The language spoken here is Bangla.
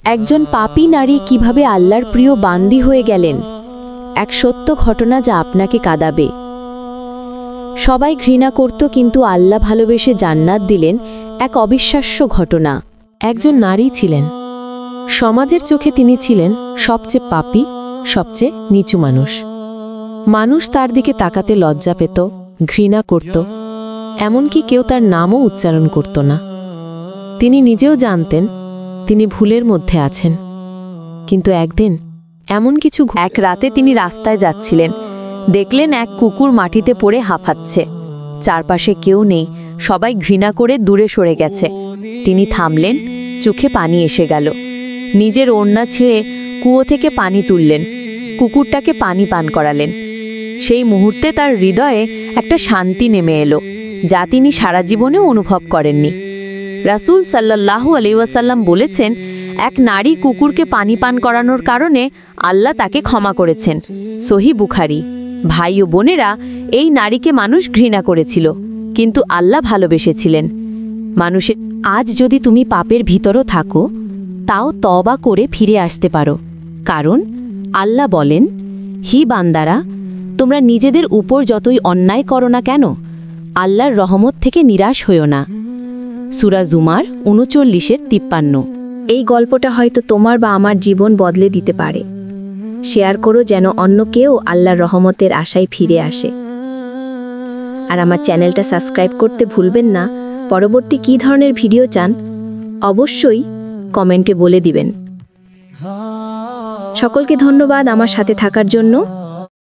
একজন পাপী নারী কিভাবে আল্লাহর প্রিয় বান্দী হয়ে গেলেন, এক সত্য ঘটনা যা আপনাকে কাঁদাবে। সবাই ঘৃণা করত, কিন্তু আল্লাহ ভালোবেসে জান্নাত দিলেন, এক অবিশ্বাস্য ঘটনা। একজন নারী ছিলেন, সমাজের চোখে তিনি ছিলেন সবচেয়ে পাপী, সবচেয়ে নিচু মানুষ। মানুষ তার দিকে তাকাতে লজ্জা পেত, ঘৃণা করত, এমনকি কেউ তার নামও উচ্চারণ করত না। তিনি নিজেও জানতেন তিনি ভুলের মধ্যে আছেন। কিন্তু একদিন এমন কিছু এক রাতে তিনি রাস্তায় যাচ্ছিলেন, দেখলেন এক কুকুর মাটিতে পড়ে হাঁফাচ্ছে। চারপাশে কেউ নেই, সবাই ঘৃণা করে দূরে সরে গেছে। তিনি থামলেন, চোখে পানি এসে গেল। নিজের ওড়না ছেড়ে কুয়ো থেকে পানি তুললেন, কুকুরটাকে পানি পান করালেন। সেই মুহূর্তে তার হৃদয়ে একটা শান্তি নেমে এলো, যা তিনি সারা জীবনেও অনুভব করেননি। রাসূল সাল্লাল্লাহু আলাইহি ওয়াসাল্লাম বলেছেন, এক নারী কুকুরকে পানি পান করানোর কারণে আল্লাহ তাকে ক্ষমা করেছেন। সহিহ বুখারী। ভাই ও বোনেরা, এই নারীকে মানুষ ঘৃণা করেছিল, কিন্তু আল্লাহ ভালোবেসেছিলেন। মানুষের আজ যদি তুমি পাপের ভিতরও থাকো, তাও তওবা করে ফিরে আসতে পারো, কারণ আল্লাহ বলেন, হি বান্দারা, তোমরা নিজেদের উপর যতই অন্যায় করো না কেন, আল্লাহর রহমত থেকে নিরাশ হইও না। সূরা জুমার ৩৯-৫৩। এই গল্পটা হয়তো তোমার বা আমার জীবন বদলে দিতে পারে। শেয়ার করো যেন অন্য কেউ আল্লাহর রহমতের আশায় ফিরে আসে। আর আমার চ্যানেলটা সাবস্ক্রাইব করতে ভুলবেন না। পরবর্তী কী ধরনের ভিডিও চান অবশ্যই কমেন্টে বলে দিবেন। সকলকে ধন্যবাদ আমার সাথে থাকার জন্য।